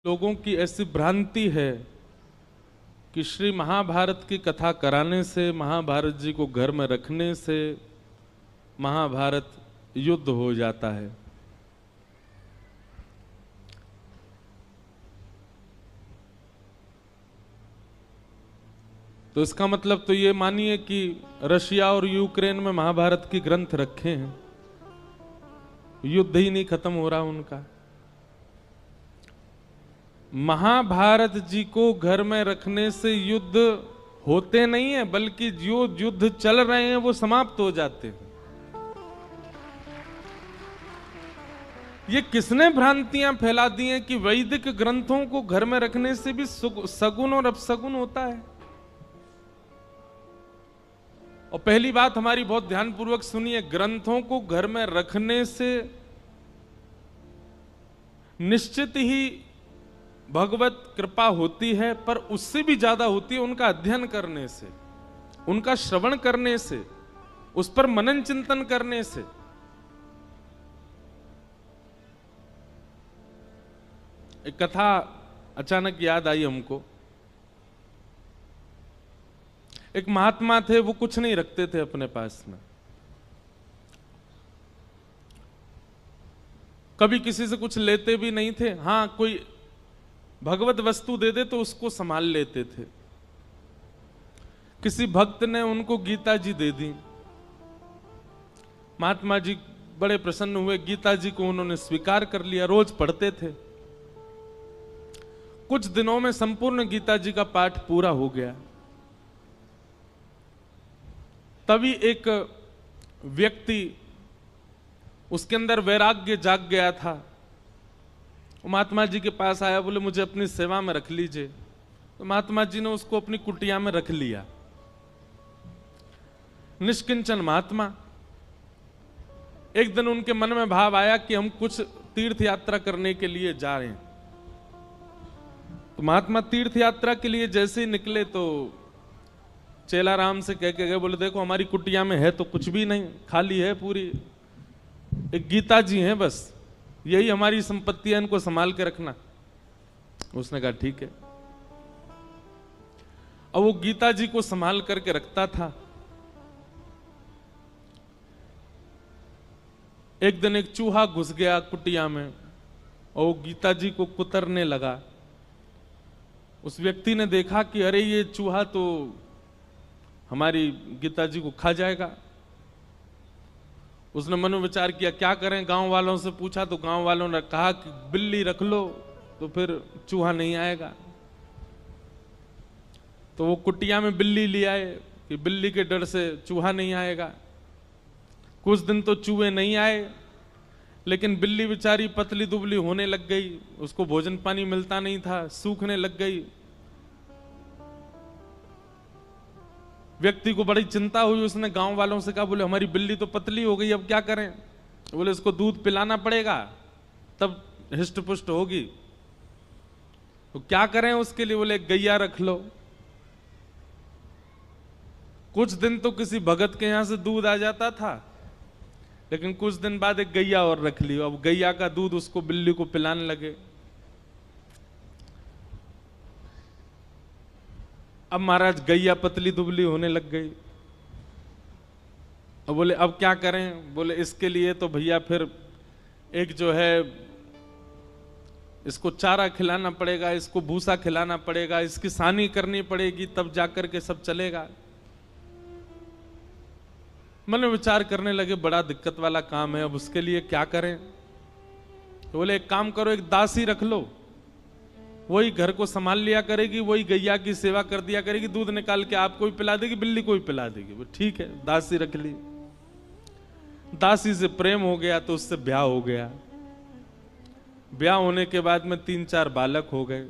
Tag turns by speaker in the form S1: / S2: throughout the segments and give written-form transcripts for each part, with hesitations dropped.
S1: लोगों की ऐसी भ्रांति है कि श्री महाभारत की कथा कराने से, महाभारत जी को घर में रखने से महाभारत युद्ध हो जाता है। तो इसका मतलब तो ये मानिए कि रशिया और यूक्रेन में महाभारत के ग्रंथ रखे हैं, युद्ध ही नहीं खत्म हो रहा उनका। महाभारत जी को घर में रखने से युद्ध होते नहीं है, बल्कि जो युद्ध चल रहे हैं वो समाप्त हो जाते हैं। ये किसने भ्रांतियां फैला दी हैं कि वैदिक ग्रंथों को घर में रखने से भी सगुन और अपसगुन होता है। और पहली बात हमारी बहुत ध्यानपूर्वक सुनिए, ग्रंथों को घर में रखने से निश्चित ही भगवत कृपा होती है, पर उससे भी ज्यादा होती है उनका अध्ययन करने से, उनका श्रवण करने से, उस पर मनन चिंतन करने से। एक कथा अचानक याद आई हमको। एक महात्मा थे, वो कुछ नहीं रखते थे अपने पास में, कभी किसी से कुछ लेते भी नहीं थे। हां, कोई भगवत वस्तु दे दे तो उसको संभाल लेते थे। किसी भक्त ने उनको गीता जी दे दी, महात्मा जी बड़े प्रसन्न हुए, गीता जी को उन्होंने स्वीकार कर लिया, रोज पढ़ते थे। कुछ दिनों में संपूर्ण गीता जी का पाठ पूरा हो गया। तभी एक व्यक्ति, उसके अंदर वैराग्य जाग गया था, महात्मा जी के पास आया, बोले मुझे अपनी सेवा में रख लीजिए। तो महात्मा जी ने उसको अपनी कुटिया में रख लिया। निष्किंचन महात्मा। एक दिन उनके मन में भाव आया कि हम कुछ तीर्थ यात्रा करने के लिए जा रहे हैं। तो महात्मा तीर्थ यात्रा के लिए जैसे ही निकले तो चेला राम से कह के गए, बोले देखो हमारी कुटिया में है तो कुछ भी नहीं, खाली है पूरी, एक गीता जी हैं बस, यही हमारी संपत्ति है, इनको संभाल के रखना। उसने कहा ठीक है। अब वो गीता जी को संभाल करके रखता था। एक दिन एक चूहा घुस गया कुटिया में और वो गीता जी को कुतरने लगा। उस व्यक्ति ने देखा कि अरे ये चूहा तो हमारी गीता जी को खा जाएगा। उसने मनोविचार किया क्या करें, गांव वालों से पूछा तो गांव वालों ने कहा कि बिल्ली रख लो तो फिर चूहा नहीं आएगा। तो वो कुटिया में बिल्ली ले आए कि बिल्ली के डर से चूहा नहीं आएगा। कुछ दिन तो चूहे नहीं आए, लेकिन बिल्ली बेचारी पतली दुबली होने लग गई, उसको भोजन पानी मिलता नहीं था, सूखने लग गई। व्यक्ति को बड़ी चिंता हुई, उसने गांव वालों से कहा, बोले हमारी बिल्ली तो पतली हो गई, अब क्या करें? बोले इसको दूध पिलाना पड़ेगा तब हिष्ट पुष्ट होगी। तो क्या करें उसके लिए? बोले गैया रख लो। कुछ दिन तो किसी भगत के यहां से दूध आ जाता था, लेकिन कुछ दिन बाद एक गैया और रख ली। अब गैया का दूध उसको बिल्ली को पिलाने लगे। अब महाराज गैया पतली दुबली होने लग गई। अब बोले अब क्या करें? बोले इसके लिए तो भैया फिर एक जो है इसको चारा खिलाना पड़ेगा, इसको भूसा खिलाना पड़ेगा, इसकी सानी करनी पड़ेगी, तब जाकर के सब चलेगा। मन में विचार करने लगे बड़ा दिक्कत वाला काम है, अब उसके लिए क्या करें? तो बोले एक काम करो, एक दासी रख लो, वही घर को संभाल लिया करेगी, वही गैया की सेवा कर दिया करेगी, दूध निकाल के आपको भी पिला देगी, बिल्ली को भी पिला देगी। वो ठीक है, दासी रख ली। दासी से प्रेम हो गया तो उससे ब्याह हो गया। ब्याह होने के बाद में 3-4 बालक हो गए।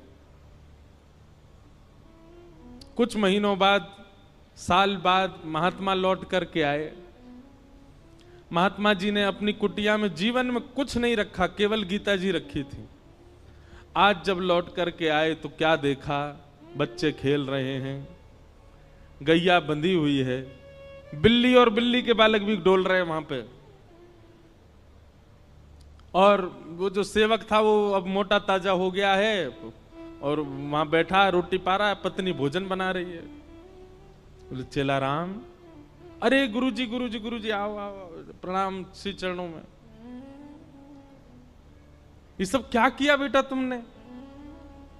S1: कुछ महीनों बाद, साल बाद महात्मा लौट करके आए। महात्मा जी ने अपनी कुटिया में जीवन में कुछ नहीं रखा, केवल गीता जी रखी थी। आज जब लौट करके आए तो क्या देखा? बच्चे खेल रहे हैं, गैया बंधी हुई है, बिल्ली और बिल्ली के बालक भी डोल रहे हैं वहां पे। और वो जो सेवक था वो अब मोटा ताजा हो गया है और वहां बैठा रोटी पा रहा है, पत्नी भोजन बना रही है। बोले चेला राम, अरे गुरुजी गुरुजी गुरुजी आओ आओ, प्रणाम श्री चरणों में। ये सब क्या किया बेटा तुमने?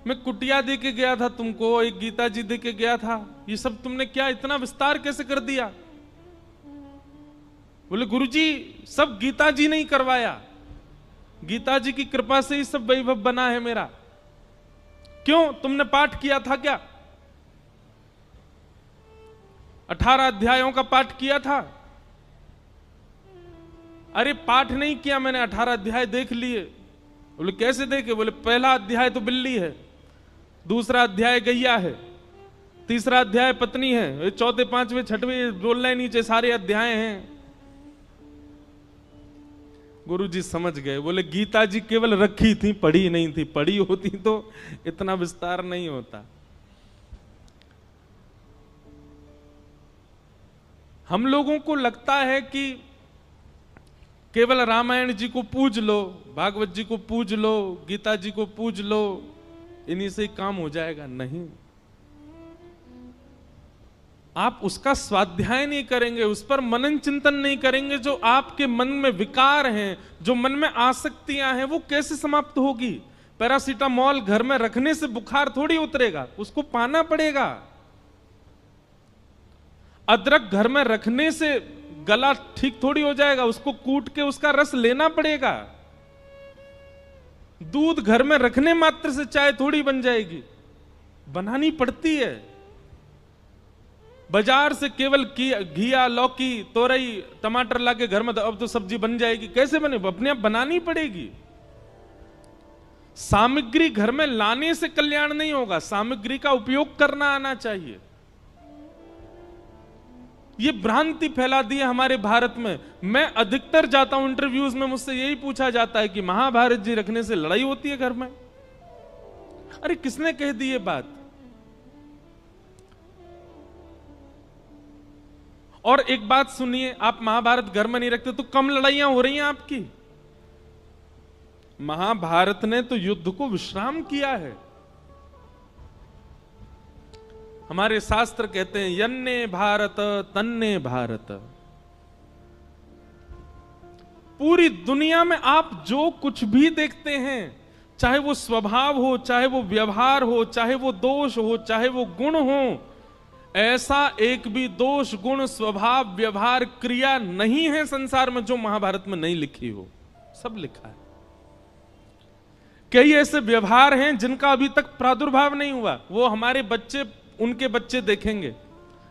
S1: मैं कुटिया दे के गया था तुमको, एक गीता जी दे के गया था, ये सब तुमने क्या इतना विस्तार कैसे कर दिया? बोले गुरुजी सब गीता जी ने ही करवाया, गीता जी की कृपा से ही सब वैभव बना है मेरा। क्यों, तुमने पाठ किया था क्या? 18 अध्यायों का पाठ किया था? अरे पाठ नहीं किया मैंने, 18 अध्याय देख लिए। बोले कैसे देखे? बोले पहला अध्याय तो बिल्ली है, दूसरा अध्याय गैया है, तीसरा अध्याय पत्नी है, चौथे पांचवें छठवें बोल रहे नीचे सारे अध्याय हैं। गुरुजी समझ गए, बोले गीता जी केवल रखी थी, पढ़ी नहीं थी, पढ़ी होती तो इतना विस्तार नहीं होता। हम लोगों को लगता है कि केवल रामायण जी को पूज लो, भागवत जी को पूज लो, गीता जी को पूज लो, इन्हीं से काम हो जाएगा। नहीं, आप उसका स्वाध्याय नहीं करेंगे, उस पर मनन चिंतन नहीं करेंगे, जो आपके मन में विकार हैं, जो मन में आसक्तियां हैं, वो कैसे समाप्त होगी? पैरासीटामोल घर में रखने से बुखार थोड़ी उतरेगा, उसको पाना पड़ेगा। अदरक घर में रखने से गला ठीक थोड़ी हो जाएगा, उसको कूट के उसका रस लेना पड़ेगा। दूध घर में रखने मात्र से चाय थोड़ी बन जाएगी, बनानी पड़ती है। बाजार से केवल घिया, लौकी, तोरई, टमाटर लाके घर में अब तो सब्जी बन जाएगी, कैसे बने? अपने आप बनानी पड़ेगी। सामग्री घर में लाने से कल्याण नहीं होगा, सामग्री का उपयोग करना आना चाहिए। ये भ्रांति फैला दी है हमारे भारत में। मैं अधिकतर जाता हूं इंटरव्यूज में, मुझसे यही पूछा जाता है कि महाभारत जी रखने से लड़ाई होती है घर में। अरे किसने कह दी ये बात? और एक बात सुनिए, आप महाभारत घर में नहीं रखते तो कम लड़ाइयां हो रही हैं आपकी। महाभारत ने तो युद्ध को विश्राम किया है। हमारे शास्त्र कहते हैं यन्ने भारत तन्ने भारत। पूरी दुनिया में आप जो कुछ भी देखते हैं, चाहे वो स्वभाव हो, चाहे वो व्यवहार हो, चाहे वो दोष हो, चाहे वो गुण हो, ऐसा एक भी दोष, गुण, स्वभाव, व्यवहार, क्रिया नहीं है संसार में जो महाभारत में नहीं लिखी हो। सब लिखा है। कई ऐसे व्यवहार हैं जिनका अभी तक प्रादुर्भाव नहीं हुआ, वो हमारे बच्चे, उनके बच्चे देखेंगे।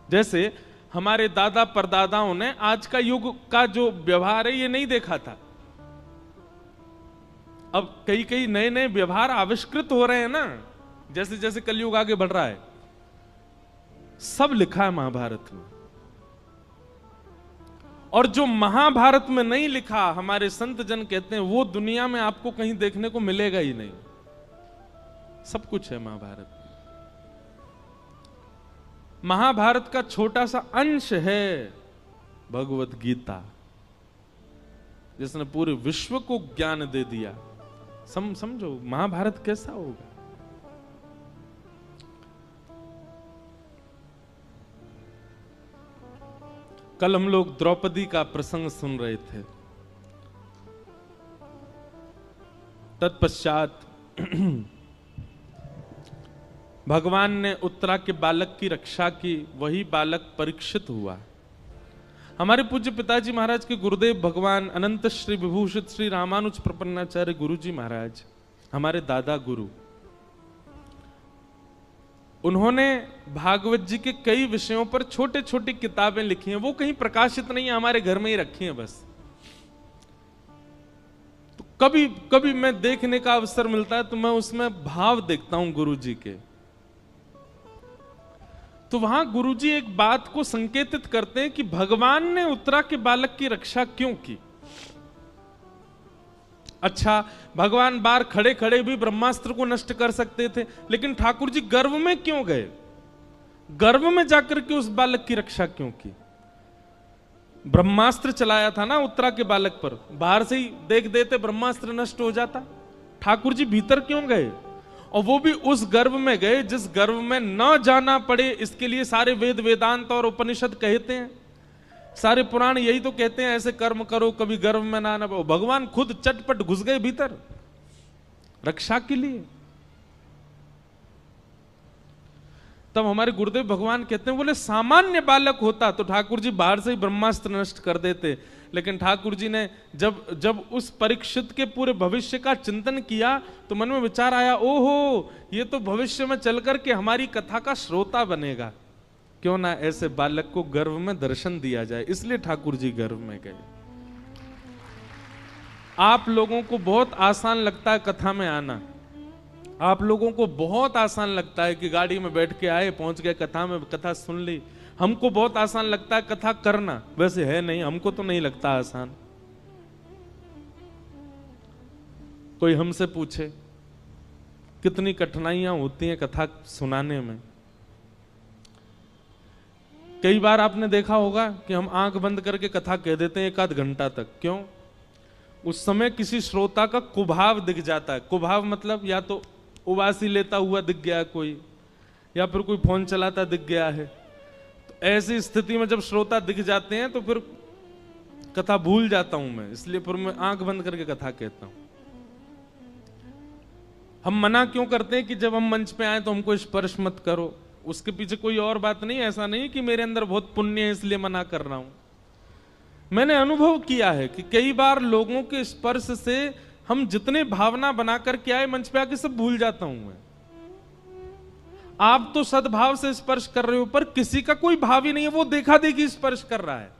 S1: जैसे हमारे दादा परदादाओं ने आज का युग का जो व्यवहार है ये नहीं देखा था। अब कई कई नए नए व्यवहार आविष्कृत हो रहे हैं ना, जैसे जैसे कलयुग आगे बढ़ रहा है। सब लिखा है महाभारत में। और जो महाभारत में नहीं लिखा, हमारे संत जन कहते हैं वो दुनिया में आपको कहीं देखने को मिलेगा ही नहीं। सब कुछ है महाभारत में। महाभारत का छोटा सा अंश है भगवत गीता, जिसने पूरे विश्व को ज्ञान दे दिया। समझो महाभारत कैसा होगा। कल हम लोग द्रौपदी का प्रसंग सुन रहे थे। तत्पश्चात भगवान ने उत्तरा के बालक की रक्षा की, वही बालक परीक्षित हुआ। हमारे पूज्य पिताजी महाराज के गुरुदेव भगवान अनंत श्री विभूषित श्री रामानुज प्रपन्नाचार्य गुरु जी महाराज, हमारे दादा गुरु, उन्होंने भागवत जी के कई विषयों पर छोटे छोटी किताबें लिखी हैं। वो कहीं प्रकाशित नहीं है, हमारे घर में ही रखी हैं बस। तो कभी कभी मैं देखने का अवसर मिलता है तो मैं उसमें भाव देखता हूं गुरु जी के। तो वहां गुरुजी एक बात को संकेतित करते हैं कि भगवान ने उत्तरा के बालक की रक्षा क्यों की। अच्छा, भगवान बाहर खड़े खड़े भी ब्रह्मास्त्र को नष्ट कर सकते थे, लेकिन ठाकुर जी गर्भ में क्यों गए? गर्भ में जाकर के उस बालक की रक्षा क्यों की? ब्रह्मास्त्र चलाया था ना उत्तरा के बालक पर, बाहर से ही देख देते ब्रह्मास्त्र नष्ट हो जाता। ठाकुर जी भीतर क्यों गए? और वो भी उस गर्भ में गए जिस गर्भ में न जाना पड़े, इसके लिए सारे वेद वेदांत और उपनिषद कहते हैं, सारे पुराण यही तो कहते हैं ऐसे कर्म करो कभी गर्भ में ना पड़ो। भगवान खुद चटपट घुस गए भीतर रक्षा के लिए। तब हमारे गुरुदेव भगवान कहते हैं, बोले सामान्य बालक होता तो ठाकुर जी बाहर से ही ब्रह्मास्त्र नष्ट कर देते, लेकिन ठाकुर जी ने जब उस परीक्षित के पूरे भविष्य का चिंतन किया तो मन में विचार आया, ओहो ये तो भविष्य में चल करके हमारी कथा का श्रोता बनेगा, क्यों ना ऐसे बालक को गर्भ में दर्शन दिया जाए। इसलिए ठाकुर जी गर्भ में गए। आप लोगों को बहुत आसान लगता है कथा में आना, आप लोगों को बहुत आसान लगता है कि गाड़ी में बैठ के आए, पहुंच गए कथा में, कथा सुन ली। हमको बहुत आसान लगता है कथा करना, वैसे है नहीं, हमको तो नहीं लगता आसान। कोई हमसे पूछे कितनी कठिनाइयां होती हैं कथा सुनाने में। कई बार आपने देखा होगा कि हम आंख बंद करके कथा कह देते हैं एक आध घंटा तक। क्यों? उस समय किसी श्रोता का कुभाव दिख जाता है। कुभाव मतलब या तो उबासी लेता हुआ दिख गया कोई, या फिर कोई फोन चलाता दिख गया है। तो ऐसी स्थिति में जब श्रोता दिख जाते हैं तो फिर कथा भूल जाता हूं मैं, इसलिए फिर मैं आंख बंद करके कथा कहता हूं। हम मना क्यों करते हैं कि जब हम मंच पे आए तो हमको स्पर्श मत करो? उसके पीछे कोई और बात नहीं, ऐसा नहीं कि मेरे अंदर बहुत पुण्य है इसलिए मना कर रहा हूं। मैंने अनुभव किया है कि कई बार लोगों के स्पर्श से हम जितने भावना बनाकर के आए मंच पे आके सब भूल जाता हूं मैं। आप तो सद्भाव से स्पर्श कर रहे हो, पर किसी का कोई भाव ही नहीं है, वो देखा देखी स्पर्श कर रहा है।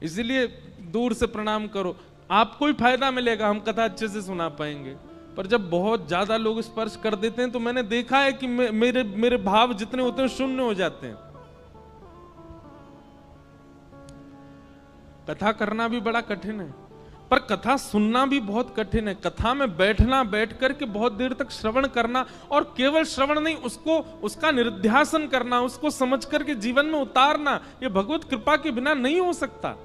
S1: इसलिए दूर से प्रणाम करो, आपको ही फायदा मिलेगा, हम कथा अच्छे से सुना पाएंगे। पर जब बहुत ज्यादा लोग स्पर्श कर देते हैं तो मैंने देखा है कि मेरे भाव जितने होते हैं शून्य हो जाते हैं। कथा करना भी बड़ा कठिन है, पर कथा सुनना भी बहुत कठिन है। कथा में बैठना, बैठ करके बहुत देर तक श्रवण करना, और केवल श्रवण नहीं, उसका निरुध्यासन करना, उसको समझ करके जीवन में उतारना, ये भगवत कृपा के बिना नहीं हो सकता।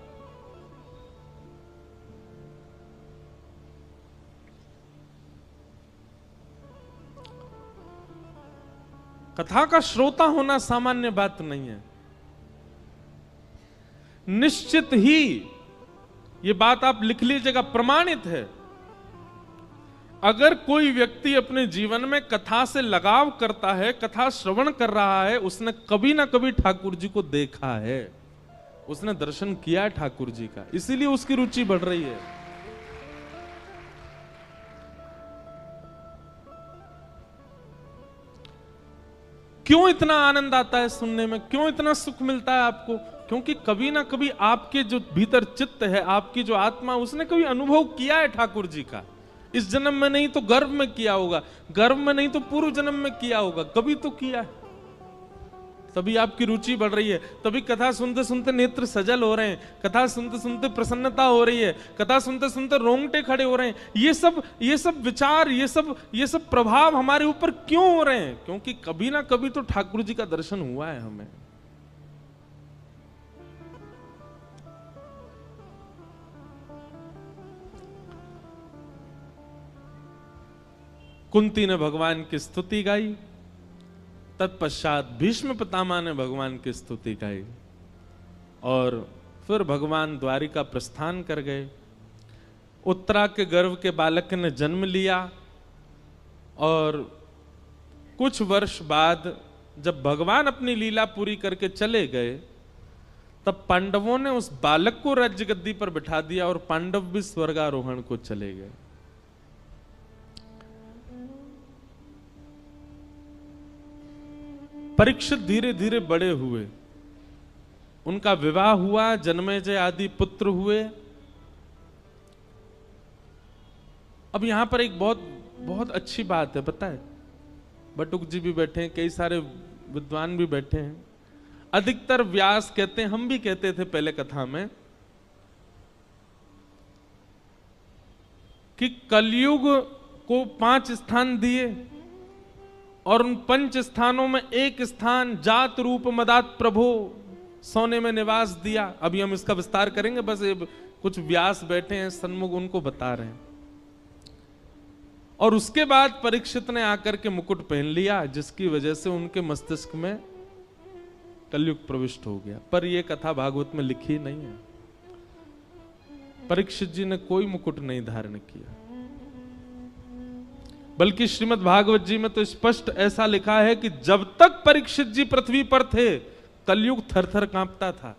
S1: कथा का श्रोता होना सामान्य बात नहीं है। निश्चित ही ये बात आप लिख लीजिएगा, प्रमाणित है। अगर कोई व्यक्ति अपने जीवन में कथा से लगाव करता है, कथा श्रवण कर रहा है, उसने कभी ना कभी ठाकुर जी को देखा है, उसने दर्शन किया है ठाकुर जी का, इसीलिए उसकी रुचि बढ़ रही है। क्यों इतना आनंद आता है सुनने में? क्यों इतना सुख मिलता है आपको? क्योंकि कभी ना कभी आपके जो भीतर चित्त है, आपकी जो आत्मा, उसने कभी अनुभव किया है ठाकुर जी का। इस जन्म में नहीं तो गर्भ में किया होगा, गर्भ में नहीं तो पूर्व जन्म में किया होगा, कभी तो किया है। तभी आपकी रुचि बढ़ रही है, तभी कथा सुनते सुनते नेत्र सजल हो रहे हैं, कथा सुनते सुनते प्रसन्नता हो रही है, कथा सुनते सुनते रोंगटे खड़े हो रहे हैं। ये सब विचार, ये सब प्रभाव हमारे ऊपर क्यों हो रहे हैं? क्योंकि कभी ना कभी तो ठाकुर जी का दर्शन हुआ है हमें। कुंती ने भगवान की स्तुति गाई, तत्पश्चात भीष्म पितामह ने भगवान की स्तुति गाई, और फिर भगवान द्वारिका प्रस्थान कर गए। उत्तरा के गर्भ के बालक ने जन्म लिया, और कुछ वर्ष बाद जब भगवान अपनी लीला पूरी करके चले गए, तब पांडवों ने उस बालक को राज्य गद्दी पर बिठा दिया, और पांडव भी स्वर्गारोहण को चले गए। परीक्षित धीरे धीरे बड़े हुए, उनका विवाह हुआ, जन्मेजय आदि पुत्र हुए। अब यहां पर एक बहुत बहुत अच्छी बात है, पता है, बटुक जी भी बैठे हैं, कई सारे विद्वान भी बैठे हैं। अधिकतर व्यास कहते हैं, हम भी कहते थे पहले कथा में, कि कलयुग को 5 स्थान दिए, और उन 5 स्थानों में एक स्थान जात रूप मदात प्रभो सोने में निवास दिया। अभी हम इसका विस्तार करेंगे, बस ये कुछ व्यास बैठे हैं सन्मुख, उनको बता रहे हैं। और उसके बाद परीक्षित ने आकर के मुकुट पहन लिया, जिसकी वजह से उनके मस्तिष्क में कलयुग प्रविष्ट हो गया। पर यह कथा भागवत में लिखी नहीं है। परीक्षित जी ने कोई मुकुट नहीं धारण किया, बल्कि श्रीमद् भागवत जी में तो स्पष्ट ऐसा लिखा है कि जब तक परीक्षित जी पृथ्वी पर थे, कलयुग थरथर कांपता था।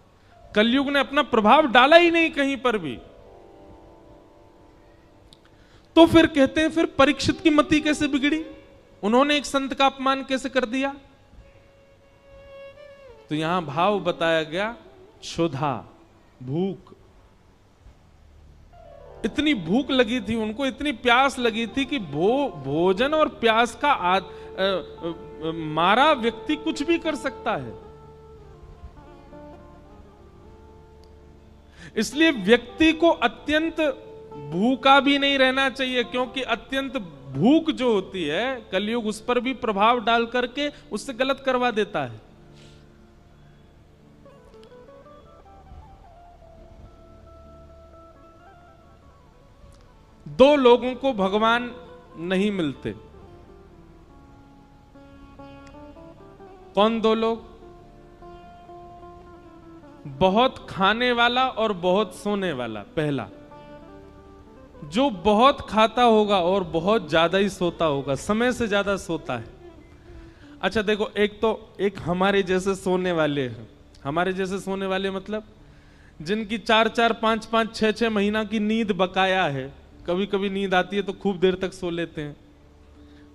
S1: कलयुग ने अपना प्रभाव डाला ही नहीं कहीं पर भी। तो फिर कहते हैं, फिर परीक्षित की मति कैसे बिगड़ी? उन्होंने एक संत का अपमान कैसे कर दिया? तो यहां भाव बताया गया, क्षुधा, भूख। इतनी भूख लगी थी उनको, इतनी प्यास लगी थी कि भोजन और प्यास का मारा व्यक्ति कुछ भी कर सकता है। इसलिए व्यक्ति को अत्यंत भूखा भी नहीं रहना चाहिए, क्योंकि अत्यंत भूख जो होती है, कलयुग उस पर भी प्रभाव डाल करके उससे गलत करवा देता है। दो लोगों को भगवान नहीं मिलते। कौन दो लोग? बहुत खाने वाला और बहुत सोने वाला। पहला, जो बहुत खाता होगा और बहुत ज्यादा ही सोता होगा, समय से ज्यादा सोता है। अच्छा देखो, एक हमारे जैसे सोने वाले हैं। हमारे जैसे सोने वाले मतलब जिनकी 4-4, 5-5, 6-6 महीना की नींद बकाया है। कभी कभी नींद आती है तो खूब देर तक सो लेते हैं,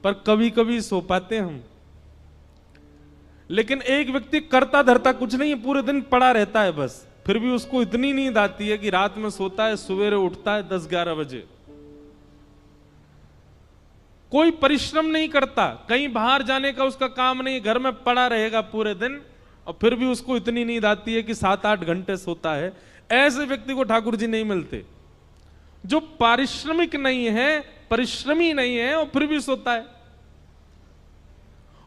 S1: पर कभी कभी सो पाते हैं हम। लेकिन एक व्यक्ति करता धरता कुछ नहीं है, पूरे दिन पड़ा रहता है बस, फिर भी उसको इतनी नींद आती है कि रात में सोता है, सवेरे उठता है 10-11 बजे। कोई परिश्रम नहीं करता, कहीं बाहर जाने का उसका काम नहीं, घर में पड़ा रहेगा पूरे दिन, और फिर भी उसको इतनी नींद आती है कि 7-8 घंटे सोता है। ऐसे व्यक्ति को ठाकुर जी नहीं मिलते, जो पारिश्रमिक नहीं है, परिश्रमी नहीं है और फिर भी सोता है।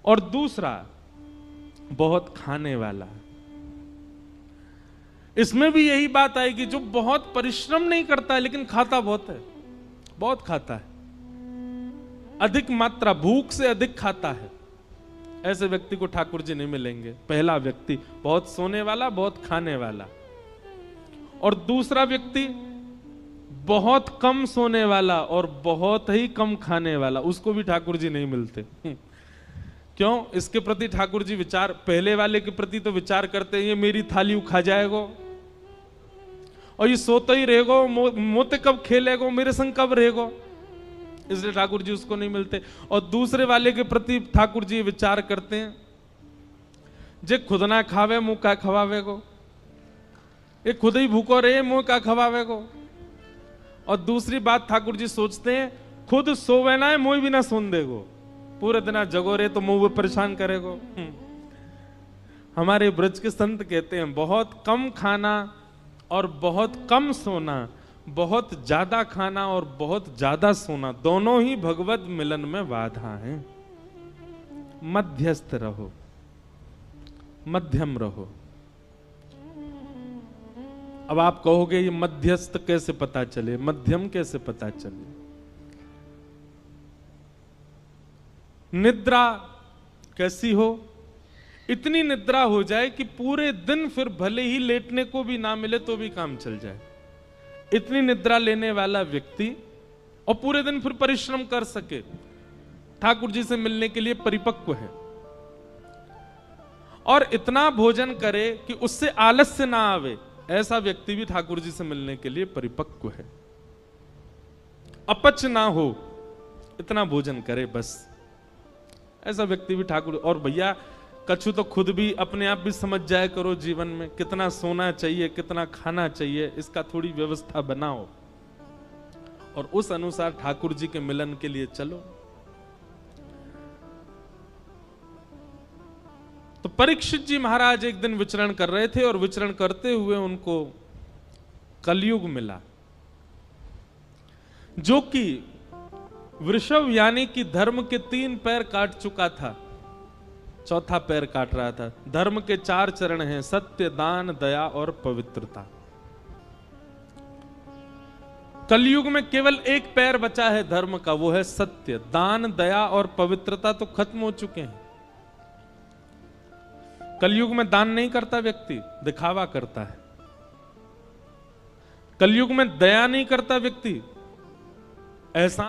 S1: और दूसरा, बहुत खाने वाला। इसमें भी यही बात आएगी, जो बहुत परिश्रम नहीं करता है लेकिन खाता बहुत है, बहुत खाता है, अधिक मात्रा, भूख से अधिक खाता है। ऐसे व्यक्ति को ठाकुर जी नहीं मिलेंगे। पहला व्यक्ति बहुत सोने वाला, बहुत खाने वाला। और दूसरा व्यक्ति बहुत कम सोने वाला और बहुत ही कम खाने वाला, उसको भी ठाकुर जी नहीं मिलते। क्यों? इसके प्रति ठाकुर जी विचार, पहले वाले के प्रति तो विचार करते हैं, ये मेरी थाली खा जाएगा और ये सोता ही रहेगा, मोते कब खेलेगा, मेरे संग कब रहेगा, इसलिए ठाकुर जी उसको नहीं मिलते। और दूसरे वाले के प्रति ठाकुर जी विचार करते हैं, जे खुद ना खावे मुंह का खवावेगो, ये खुद ही भूखो रहे मुंह का खवावेगो। और दूसरी बात ठाकुर जी सोचते हैं, खुद सोवे ना है मुंह भी ना सुन देगो, पूरे दिन जगो रहे तो मुंह परेशान करेगो। हमारे ब्रज के संत कहते हैं, बहुत कम खाना और बहुत कम सोना, बहुत ज्यादा खाना और बहुत ज्यादा सोना, दोनों ही भगवत मिलन में बाधा हैं। मध्यस्थ रहो, मध्यम रहो। अब आप कहोगे ये मध्यस्थ कैसे पता चले, मध्यम कैसे पता चले? निद्रा कैसी हो? इतनी निद्रा हो जाए कि पूरे दिन फिर भले ही लेटने को भी ना मिले तो भी काम चल जाए। इतनी निद्रा लेने वाला व्यक्ति और पूरे दिन फिर परिश्रम कर सके, ठाकुर जी से मिलने के लिए परिपक्व है। और इतना भोजन करे कि उससे आलस्य ना आवे, ऐसा व्यक्ति भी ठाकुर जी से मिलने के लिए परिपक्व है। अपच ना हो, इतना भोजन करे बस, ऐसा व्यक्ति भी ठाकुर। और भैया कछु तो खुद भी अपने आप भी समझ जाया करो, जीवन में कितना सोना चाहिए, कितना खाना चाहिए, इसका थोड़ी व्यवस्था बनाओ और उस अनुसार ठाकुर जी के मिलन के लिए चलो। तो परीक्षित जी महाराज एक दिन विचरण कर रहे थे और विचरण करते हुए उनको कलयुग मिला, जो कि वृषभ यानी कि धर्म के 3 पैर काट चुका था। चौथा पैर काट रहा था। धर्म के 4 चरण हैं, सत्य, दान, दया और पवित्रता। कलयुग में केवल एक पैर बचा है धर्म का, वो है सत्य। दान, दया और पवित्रता तो खत्म हो चुके हैं। कलयुग में दान नहीं करता व्यक्ति, दिखावा करता है। कलयुग में दया नहीं करता व्यक्ति, एहसान